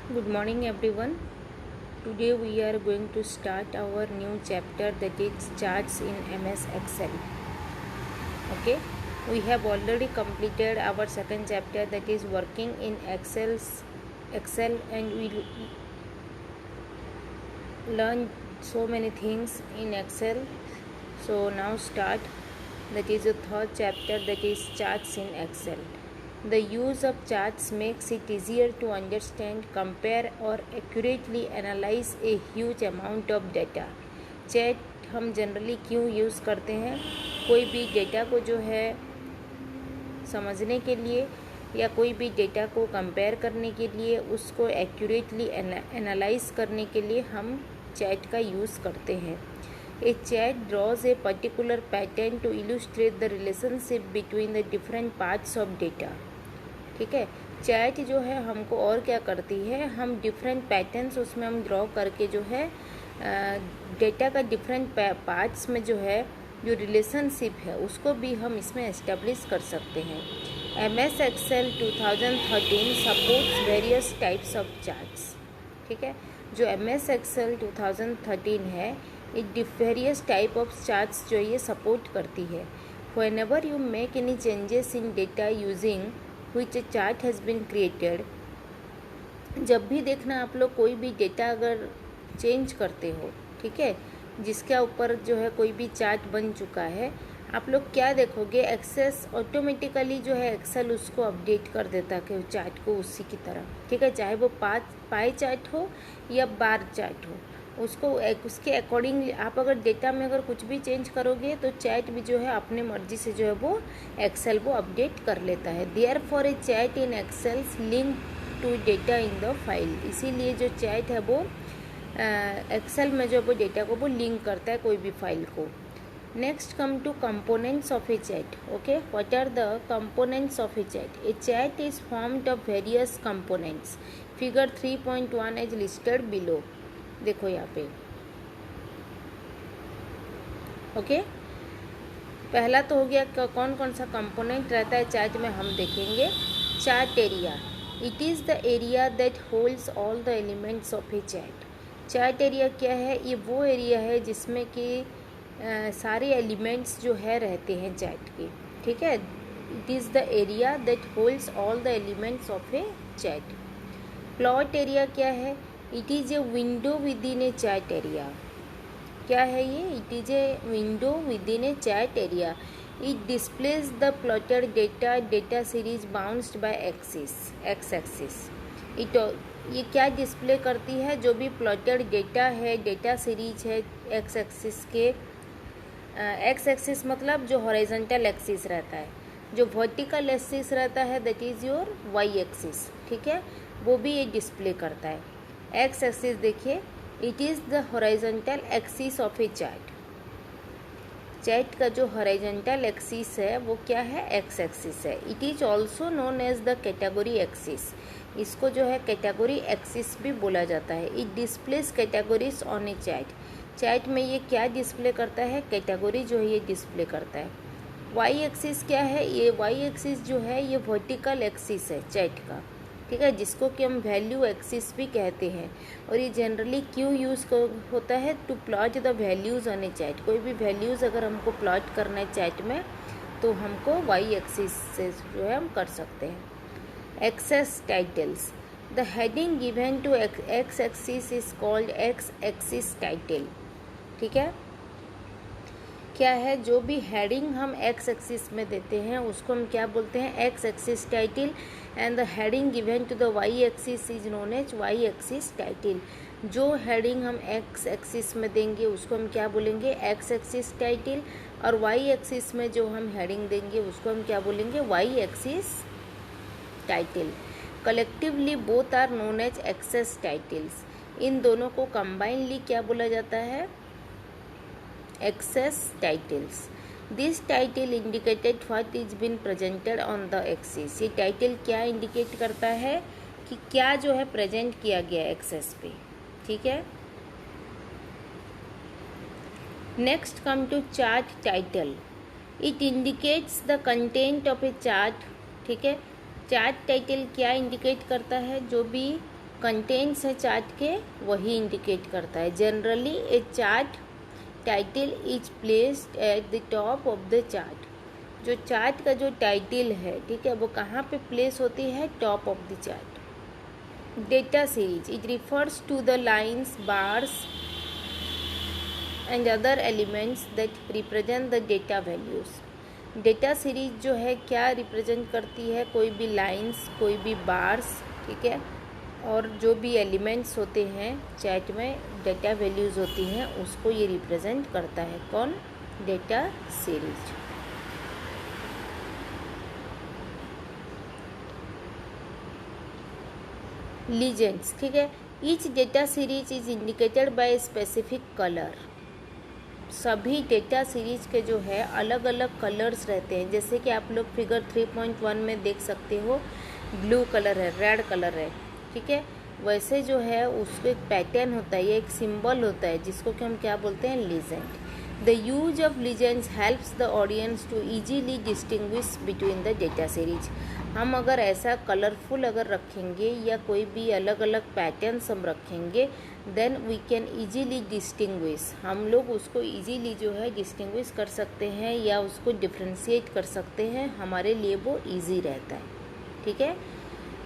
Good morning, everyone. Today we are going to start our new chapter, that is charts in MS Excel. Okay, we have already completed our second chapter, that is working in Excel, and we learned so many things in Excel. So now start, that is the third chapter, that is charts in Excel. The use of charts makes it easier to understand, compare और accurately analyze a huge amount of data. Chat हम generally क्यों use करते हैं? कोई भी data को जो है समझने के लिए या कोई भी डेटा को कंपेयर करने के लिए, उसको एक्यूरेटली एनालाइज करने के लिए हम चैट का यूज़ करते हैं. A chat draws a particular pattern to illustrate the relationship between the different parts of data. ठीक है, चैट जो है हमको और क्या करती है, हम डिफरेंट पैटर्न्स उसमें हम ड्रॉ करके जो है डेटा का डिफरेंट पार्ट्स में जो है जो रिलेशनशिप है उसको भी हम इसमें एस्टेब्लिश कर सकते हैं. MS Excel 2013 supports various types of charts. ठीक है, जो MS Excel 2013 है ये वेरियस टाइप ऑफ चार्ट्स जो ये सपोर्ट करती है. Whenever you make any changes in data using which a chart has been created, जब भी देखना आप लोग कोई भी डेटा अगर चेंज करते हो, ठीक है, जिसके ऊपर जो है कोई भी चार्ट बन चुका है, आप लोग क्या देखोगे, एक्सेस ऑटोमेटिकली जो है एक्सेल उसको अपडेट कर देता है कि चार्ट को उसी की तरह. ठीक है, चाहे वो पाई चार्ट हो या बार चार्ट हो, उसको उसके अकॉर्डिंगली आप अगर डेटा में अगर कुछ भी चेंज करोगे तो चैट भी जो है अपने मर्जी से जो है वो एक्सेल वो अपडेट कर लेता है. Therefore a chart in Excel's link to data in the file. इसीलिए जो चैट है वो एक्सेल में जो वो डेटा को वो लिंक करता है कोई भी फाइल को. Next come to components of a chart. Okay, what are the components of a chart? A chart is formed of various components. Figure 3.1 is listed below. देखो यहाँ पे. ओके, पहला तो हो गया कौन कौन सा कंपोनेंट रहता है चार्ट में, हम देखेंगे. Chart area. It is the area that holds all the elements of a chat. Chart area क्या है? ये वो एरिया है जिसमें कि सारे एलिमेंट्स जो है रहते हैं चैट के. ठीक है, it is the area that holds all the elements of a chart. Plot area क्या है? It is a window within a chart area. क्या है ये? It is a window within a chart area. It displays the plotted data series bounded by axis, X axis. ये क्या display करती है? जो भी प्लॉटेड डेटा है, डेटा सीरीज है एक्स एक्सिस के. एक्स एक्सिस मतलब जो हॉरिजॉन्टल एक्सिस रहता है, जो वर्टिकल एक्सिस रहता है that is your Y axis. ठीक है, वो भी ये डिस्प्ले करता है. एक्स एक्सिस देखिए, it is the horizontal axis of a chart. Chart का जो हॉरिजॉन्टल एक्सिस है वो क्या है? एक्स एक्सिस है. It is also known as the category axis. इसको जो है कैटेगरी एक्सिस भी बोला जाता है. It displays categories on a chart. Chart में ये क्या डिस्प्ले करता है? कैटेगरी जो है ये डिस्प्ले करता है. वाई एक्सिस क्या है? ये वाई एक्सिस जो है ये वर्टिकल एक्सिस है चैट का. ठीक है, जिसको कि हम वैल्यू एक्सिस भी कहते हैं. और ये जनरली क्यों यूज़ होता है? To plot the values on a chart. कोई भी वैल्यूज़ अगर हमको प्लॉट करना है चैट में तो हमको वाई एक्सिस से जो है हम कर सकते हैं. Axis titles. The heading given to X axis is called X axis title. ठीक है, क्या है? जो भी हेडिंग हम एक्स एक्सिस में देते हैं उसको हम क्या बोलते हैं? X axis title. And the heading given to the Y axis is known as Y axis title. जो हेडिंग हम एक्स एक्सिस में देंगे उसको हम क्या बोलेंगे? X axis title. और वाई एक्सिस में जो हम हेडिंग देंगे उसको हम क्या बोलेंगे? Y axis title. Collectively both are known as axes titles. इन दोनों को कंबाइनली क्या बोला जाता है? Axes titles. This title indicated what is been presented on the axis. ये टाइटल क्या इंडिकेट करता है कि क्या जो है प्रेजेंट किया गया एक्सेस पे. ठीक है, next come to chart title. It indicates the content of a chart. ठीक है, चार्ट टाइटल क्या इंडिकेट करता है? जो भी कंटेंट्स है चार्ट के वही इंडिकेट करता है। Generally A chart title is placed at the top of the chart. जो चार्ट का जो टाइटल है, ठीक है, वो कहाँ पे प्लेस होती है? Top of the chart. Data series it refers to the lines, bars and other elements that represent the data values. Data series जो है क्या रिप्रेजेंट करती है? कोई भी लाइन्स, कोई भी बार्स, ठीक है, और जो भी एलिमेंट्स होते हैं चैट में, डेटा वैल्यूज़ होती हैं, उसको ये रिप्रेजेंट करता है। कौन? Data series. लीजेंड्स, ठीक है, each data series is indicated by specific colour. सभी डेटा सीरीज के जो है अलग अलग कलर्स रहते हैं। जैसे कि आप लोग फिगर 3.1 में देख सकते हो, ब्लू कलर है, रेड कलर है, ठीक है। वैसे जो है उसको एक पैटर्न होता है, ये एक सिंबल होता है जिसको कि हम क्या बोलते हैं? Legend. The use of legends helps the audience to easily distinguish between the data series. हम अगर ऐसा कलरफुल अगर रखेंगे या कोई भी अलग अलग पैटर्न्स हम रखेंगे, then we can easily distinguish, हम लोग उसको इजीली जो है डिस्टिंग्विश कर सकते हैं या उसको डिफ्रेंशिएट कर सकते हैं, हमारे लिए वो इजी रहता है, ठीक है।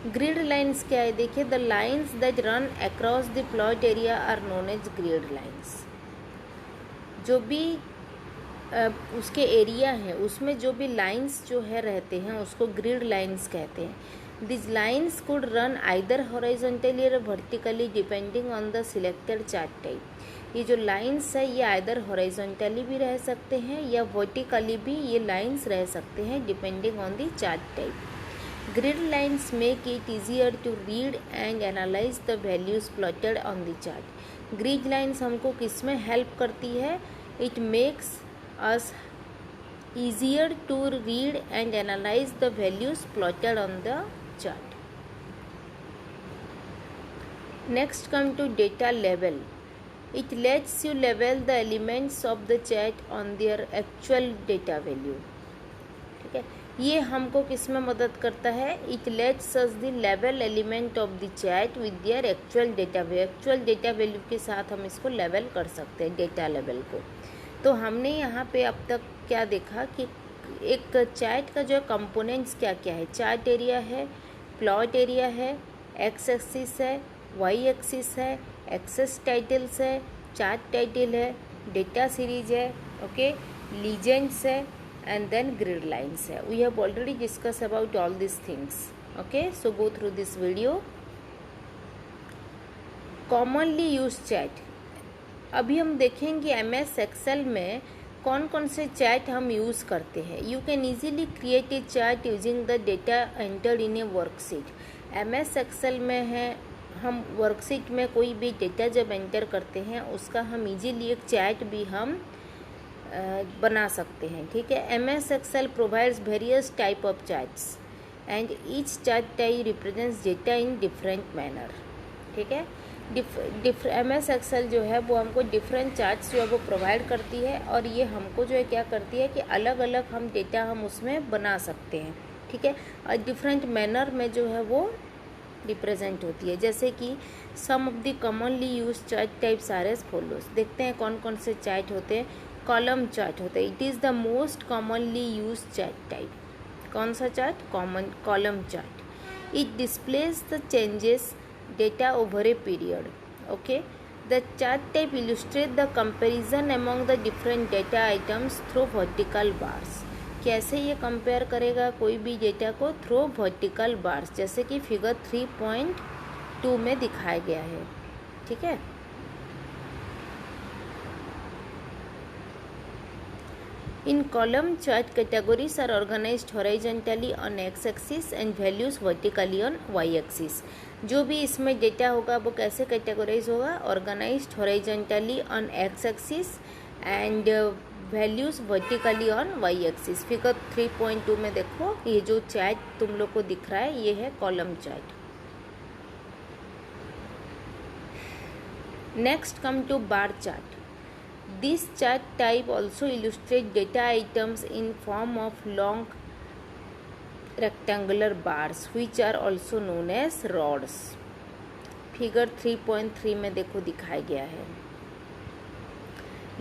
ग्रिड लाइन्स क्या है? देखिए, the lines that run across the plot area are known as grid lines. जो भी उसके एरिया है उसमें जो भी लाइन्स जो है रहते हैं उसको ग्रिड लाइन्स कहते हैं। This lines could run either horizontally or vertically depending on the selected chart type. ये जो लाइन्स है ये आइदर हॉरिजॉन्टली भी रह सकते हैं या वर्टिकली भी ये लाइन्स रह सकते हैं, depending on the chart type. Grid lines make it easier to read and analyze the values plotted on the chart. Grid lines हमको किस में हेल्प करती है? It makes us easier to read and analyze the values plotted on the chart. Next come to data level. It lets you level the elements of the chart on their actual data value. ठीक है, ये हमको किस में मदद करता है? It let's us the level element of the chat with their actual data value. Actual data value के साथ हम इसको लेवल कर सकते हैं, डेटा लेवल को। तो हमने यहाँ पे अब तक क्या देखा कि एक चैट का जो कंपोनेंट्स क्या क्या है? चार्ट एरिया है, प्लॉट एरिया है, एक्स एक्सिस है, वाई एक्सिस है, एक्सेस टाइटल्स है, चार्ट टाइटल है, डेटा सीरीज है, ओके, लीजेंड्स है, and then grid lines है। We have already discussed about all these things, okay, so go through this video. Commonly used chat, अभी हम देखेंगे MS Excel में कौन कौन से चैट हम यूज़ करते हैं। You can easily create a chart using the data entered in a worksheet. MS Excel में है, हम वर्कशीट में कोई भी डेटा जब एंटर करते हैं उसका हम इजीली एक चैट भी हम बना सकते हैं, ठीक है। MS Excel provides various type of charts and each chart type represents data in different manner, ठीक है। MS Excel जो है वो हमको डिफरेंट चार्ट्स जो है वो प्रोवाइड करती है और ये हमको जो है क्या करती है कि अलग अलग हम डेटा हम उसमें बना सकते हैं, ठीक है, और डिफरेंट मैनर में जो है वो रिप्रेजेंट होती है। जैसे कि some of the commonly use chart types are as follows. देखते हैं कौन कौन से चार्ट होते हैं। कॉलम चार्ट होता है, it is the most commonly use chart type. कौन सा chart? Column chart. It displays the changes data over a period, okay. The chart type illustrate the comparison among the different data items through vertical bars. कैसे ये compare करेगा कोई भी data को? Through vertical bars, जैसे कि figure 3.2 में दिखाया गया है, ठीक है। In column chart, categories are organized horizontally on x-axis and values vertically on y-axis. जो भी इसमें डेटा होगा वो कैसे कैटेगराइज होगा? Organized horizontally on x-axis and values vertically on y-axis। Figure 3.2 में देखो, ये जो चार्ट तुम लोग को दिख रहा है ये है column chart. Next come to bar chart. This chart type also illustrates data items in form of long rectangular bars which are also known as rods. Figure 3.3 में देखो दिखाया गया है।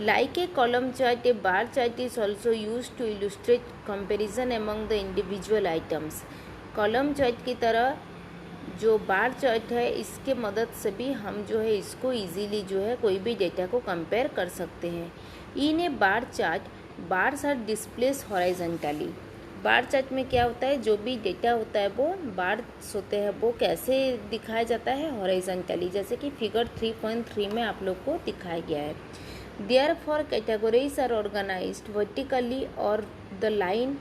Like a column chart, a bar chart is also use to illustrate comparison among the individual items. Column chart की तरह जो bar chart है, इसके मदद से भी हम जो है इसको इजीली जो है कोई भी डेटा को कंपेयर कर सकते हैं। In a bar chart, bars are displace horizontally. Bar chart में क्या होता है, जो भी डेटा होता है वो बार्स होते हैं, वो कैसे दिखाया जाता है, हॉरिजॉन्टली, जैसे कि फिगर 3.3 में आप लोग को दिखाया गया है। Therefore categories are organized vertically और द लाइन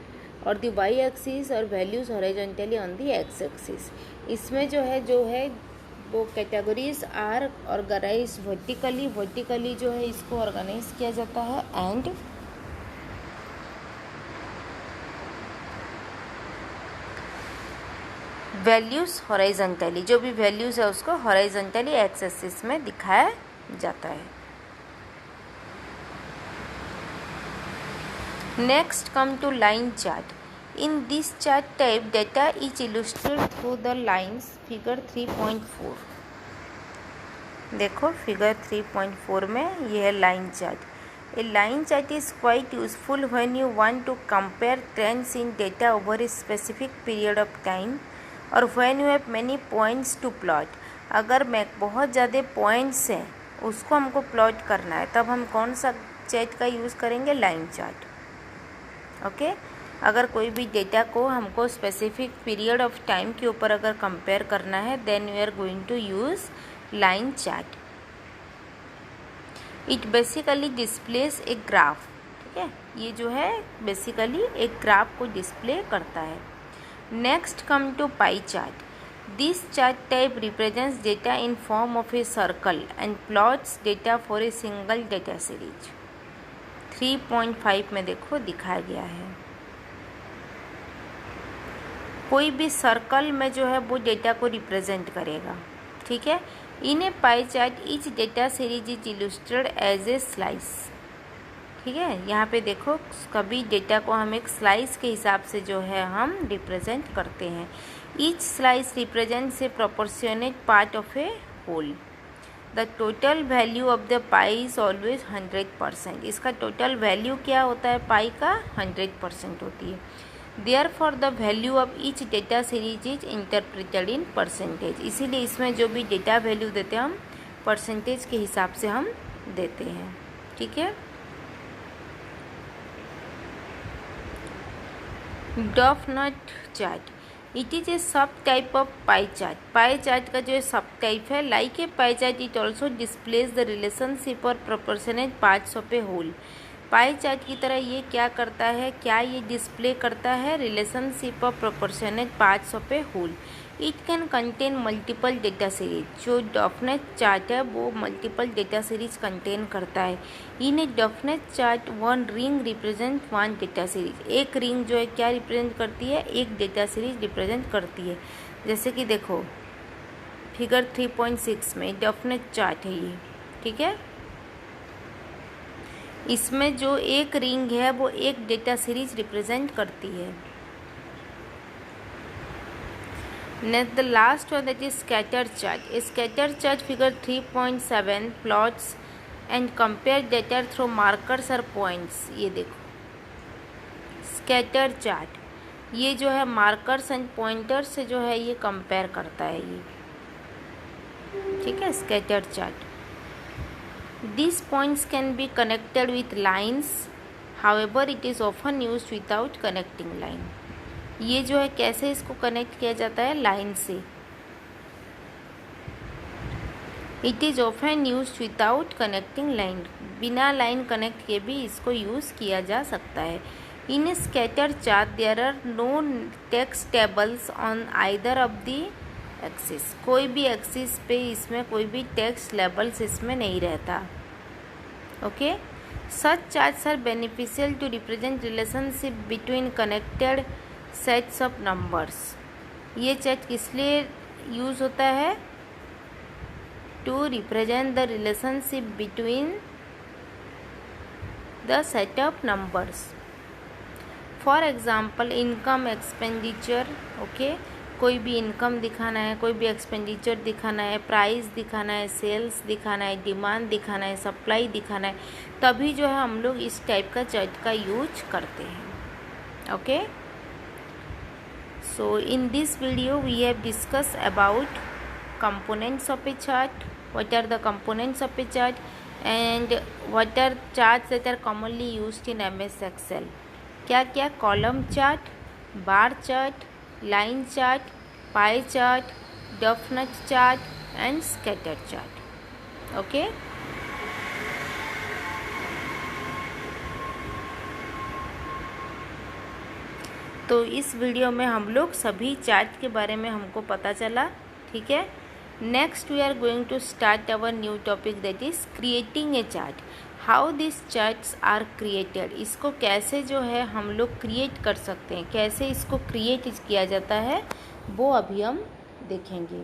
और द वाई एक्सिस और values horizontally on the X axis. इसमें जो है वो कैटेगरीज आर ऑर्गेनाइज वर्टिकली जो है इसको ऑर्गेनाइज किया जाता है, एंड वैल्यूज हॉरिजॉन्टली, जो भी वैल्यूज है उसको हॉरिजॉन्टली एक्स एक्सिस में दिखाया जाता है। Next come to line chart. In this chart type data is illustrated through the lines. Figure 3.4 देखो, फिगर 3.4 में यह है line chart. A line chart is quite useful when you want to compare trends in data over a specific period of time और when you have many points to plot. अगर मैं बहुत ज़्यादा points हैं उसको हमको प्लॉट करना है, तब हम कौन सा चार्ट का यूज़ करेंगे, लाइन चार्ट। ओके अगर कोई भी डेटा को हमको स्पेसिफिक पीरियड ऑफ टाइम के ऊपर अगर कंपेयर करना है, then we are going to use line chart. It basically displays a graph. ठीक है, ये जो है बेसिकली एक ग्राफ को डिस्प्ले करता है। Next come to pie chart. This chart type represents data in form of a circle and plots data for a single data series. 3.5 में देखो दिखाया गया है। कोई भी सर्कल में जो है वो डेटा को रिप्रेजेंट करेगा। ठीक है, in a pie chart each data series is illustrated as a slice. ठीक है, यहाँ पे देखो कभी डेटा को हम एक स्लाइस के हिसाब से जो है हम रिप्रेजेंट करते हैं। Each slice represents a proportionate part of a whole. The total value of the pie is always 100%। इसका टोटल वैल्यू क्या होता है, पाई का 100% होती है। Therefore the value of each data series is interpreted in percentage. इसीलिए इसमें जो भी डेटा वैल्यू देते हैं हम परसेंटेज के हिसाब से हम देते हैं। ठीक है, doughnut chart. It is a sub type of pie chart. Pie chart का जो सब टाइप है, like a pie chart it also displays the relationship or proportionate parts of a whole. Pie chart की तरह ये क्या करता है, क्या ये डिस्प्ले करता है, relationship of proportionate parts of a whole. It can contain multiple data series. जो डॉफनेट चार्ट है वो मल्टीपल डेटा सीरीज कंटेन करता है। In a doughnut chart one ring represent one data series. एक रिंग जो है क्या रिप्रेजेंट करती है, एक डेटा सीरीज रिप्रेजेंट करती है। जैसे कि देखो फिगर 3.6 में डॉफनेट चार्ट है ये। ठीक है, इसमें जो एक रिंग है वो एक डेटा सीरीज रिप्रेजेंट करती है। Next the last one that is scatter chart. Scatter chart figure 3.7 plots and compare data through markers और पॉइंट्स। ये देखो स्कैटर चार्ट, ये जो है मार्कर्स एंड पॉइंटर्स से जो है ये कंपेयर करता है ये। ठीक है, scatter chart. These points can be connected with lines, however it is often used without connecting line. ये जो है कैसे इसको कनेक्ट किया जाता है, लाइन से। It is often used without connecting line. बिना लाइन कनेक्ट किए भी इसको यूज़ किया जा सकता है। In a scatter chart there are no text tables on either of the axis. कोई भी एक्सिस पे इसमें कोई भी टेक्स्ट लेबल्स इसमें नहीं रहता। Okay, such charts are beneficial to represent relationship between connected sets of numbers. ये चार्ट किस लिए यूज़ होता है, to represent the relationship between the set of numbers. For example income expenditure. Okay, कोई भी इनकम दिखाना है, कोई भी एक्सपेंडिचर दिखाना है, प्राइस दिखाना है, सेल्स दिखाना है, डिमांड दिखाना है, सप्लाई दिखाना है, तभी जो है हम लोग इस टाइप का चार्ट का यूज करते हैं। Okay, so in this video we have discuss about components of a chart, what are the components of a chart, and what are charts that are commonly used in MS Excel. क्या क्या? Column chart, bar chart, line chart, pie chart, doughnut chart and scatter chart. Okay, तो इस video में हम लोग सभी chart के बारे में हमको पता चला। ठीक है, next we are going to start our new topic that is creating a chart. How this charts are created, इसको कैसे जो है हम लोग क्रिएट कर सकते हैं, कैसे इसको क्रिएट किया जाता है वो अभी हम देखेंगे।